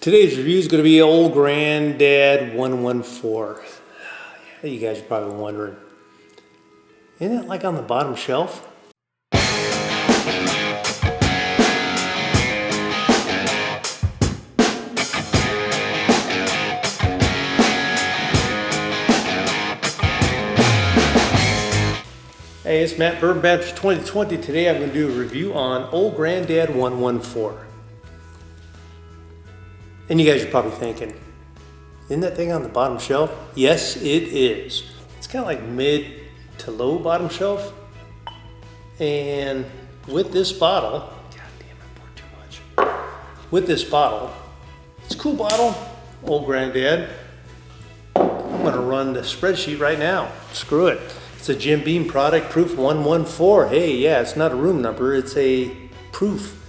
Today's review is going to be Old Granddad 114. You guys are probably wondering, isn't it like on the bottom shelf? Hey, it's Matt Bourbon Baptist 2020. Today I'm going to do a review on Old Granddad 114. And you guys are probably thinking, isn't that thing on the bottom shelf? Yes, it is. It's kind of like mid to low bottom shelf. And with this bottle, God damn, I poured too much. With this bottle, it's a cool bottle, Old Granddad. I'm gonna run the spreadsheet right now. Screw it. It's a Jim Beam product, proof 114. Hey, yeah, it's not a room number, it's a proof,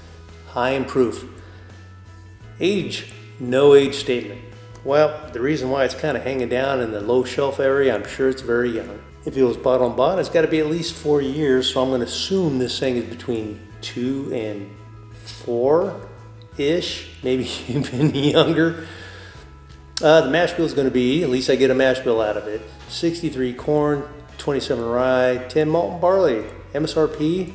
high in proof. Age, no age statement. Well, the reason why it's kind of hanging down in the low shelf area, I'm sure it's very young. If it was bought on bond, it's got to be at least 4 years, so I'm going to assume this thing is between 2 and 4-ish, maybe even younger. The mash bill is going to be, at least I get a mash bill out of it, 63 corn, 27 rye, 10 malt and barley. MSRP,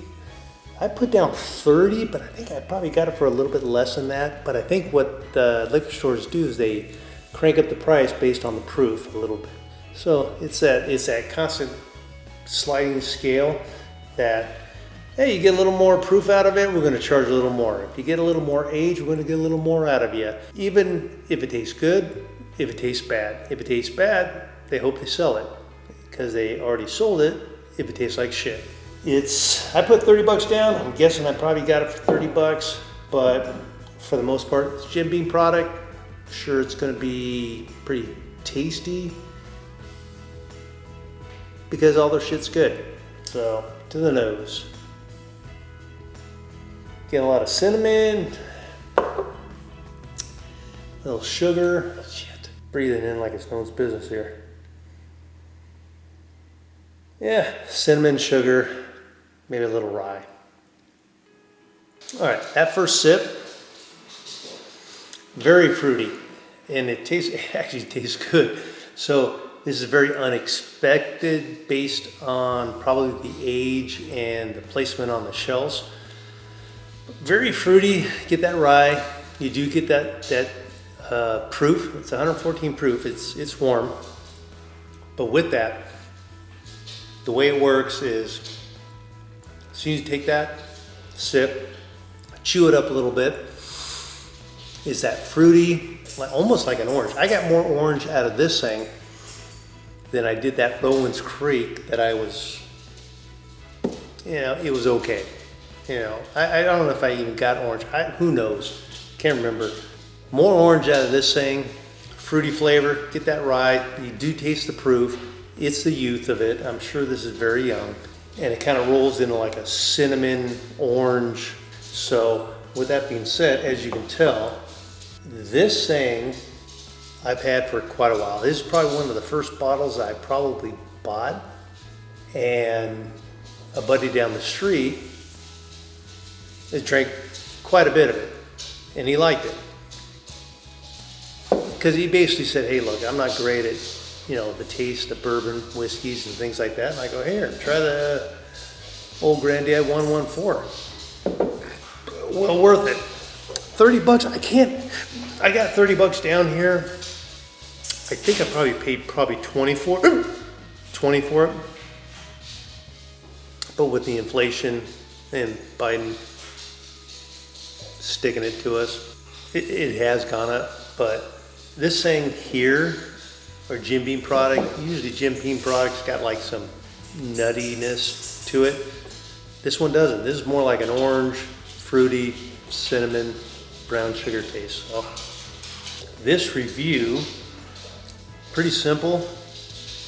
I put down 30, but I think I probably got it for a little bit less than that. But I think what the liquor stores do is they crank up the price based on the proof a little bit. So it's that constant sliding scale that, hey, you get a little more proof out of it, we're going to charge a little more. If you get a little more age, we're going to get a little more out of you. Even if it tastes good, if it tastes bad. If it tastes bad, they hope they sell it because they already sold it if it tastes like shit. I put 30 bucks down. I'm guessing I probably got it for 30 bucks, but for the most part, it's a Jim Beam product. Sure, it's going to be pretty tasty because all their shit's good. So, to the nose. Getting a lot of cinnamon, a little sugar. Shit, breathing in like it's no one's business here. Yeah, cinnamon, sugar, maybe a little rye. All right, that first sip, very fruity, and it actually tastes good. So this is very unexpected based on probably the age and the placement on the shelves. Very fruity, get that rye. You do get that proof. It's 114 proof. It's warm, but with that, the way it works is, as soon as you take that sip, chew it up a little bit, is that fruity, almost like an orange. I got more orange out of this thing than I did that Rowan's Creek that I was, it was okay. I don't know if I even got orange. Who knows? Can't remember. More orange out of this thing, fruity flavor, get that rye. You do taste the proof. It's the youth of it. I'm sure this is very young. And it kind of rolls into like a cinnamon orange. So with that being said, as you can tell, this thing I've had for quite a while. This is probably one of the first bottles I probably bought. And a buddy down the street has drank quite a bit of it. And he liked it. Because he basically said, hey, look, I'm not great at the taste of bourbon, whiskeys, and things like that. And I go, here, try the Old Granddad 114. Well worth it. 30 bucks, I got 30 bucks down here. I think I probably paid 20 for it. But with the inflation and Biden sticking it to us, it has gone up. But this thing here, or Jim Beam product, usually Jim Beam products got like some nuttiness to it. This one doesn't. This is more like an orange, fruity, cinnamon, brown sugar taste. So this review, pretty simple.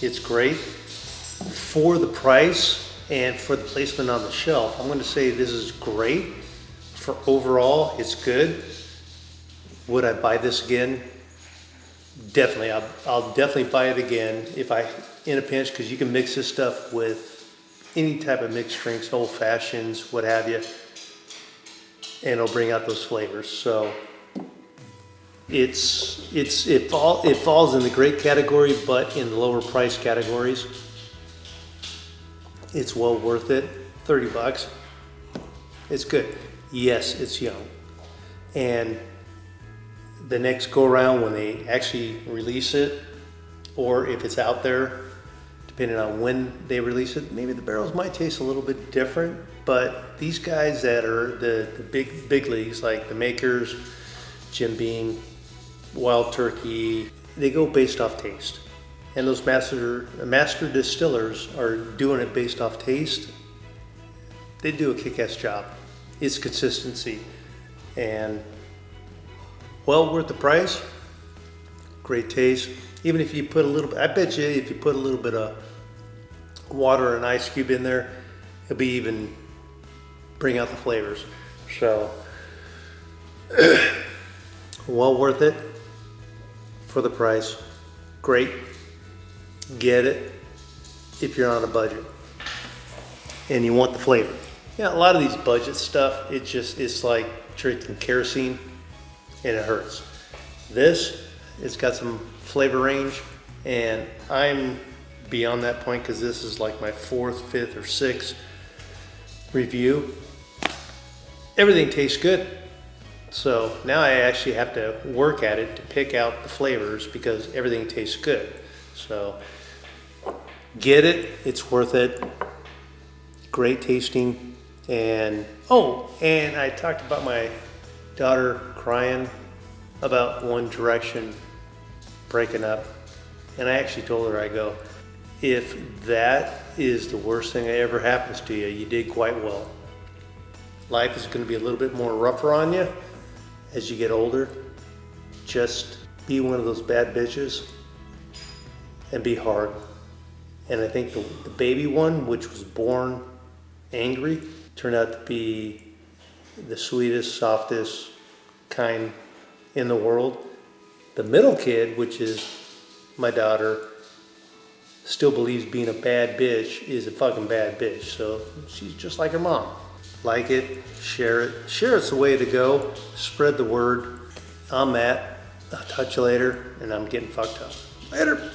It's great. For the price and for the placement on the shelf, I'm going to say this is great. For overall, it's good. Would I buy this again? Definitely, I'll definitely buy it again if I in a pinch, because you can mix this stuff with any type of mixed drinks, old fashions, what have you, and it'll bring out those flavors. So it falls in the great category, but in the lower price categories, it's well worth it. 30 bucks. It's good. Yes, it's young. And the next go around when they actually release it, or if it's out there, depending on when they release it, maybe the barrels might taste a little bit different. But these guys that are the big leagues, like the makers, Jim Beam, Wild Turkey, they go based off taste. And those master distillers are doing it based off taste. They do a kick-ass job. It's consistency and well worth the price. Great taste. Even if you put a little bit, I bet you if you put a little bit of water and ice cube in there, it'll be even bring out the flavors. So well worth it for the price. Great. Get it if you're on a budget and you want the flavor. Yeah, a lot of these budget stuff, it's like drinking kerosene and it hurts. This, it's got some flavor range, and I'm beyond that point because this is like my 4th, 5th, or 6th review. Everything tastes good. So now I actually have to work at it to pick out the flavors because everything tastes good. So get it, it's worth it. Great tasting. And and I talked about my daughter crying about One Direction breaking up. And I actually told her, I go, if that is the worst thing that ever happens to you, you did quite well. Life is going to be a little bit more rougher on you as you get older. Just be one of those bad bitches and be hard. And I think the baby one, which was born angry, turned out to be the sweetest, softest kind in the world. The middle kid, which is my daughter, still believes being a bad bitch is a fucking bad bitch. So she's just like her mom. Like it, share it. Share it's the way to go. Spread the word. I'm Matt. I'll touch you later, and I'm getting fucked up. Later.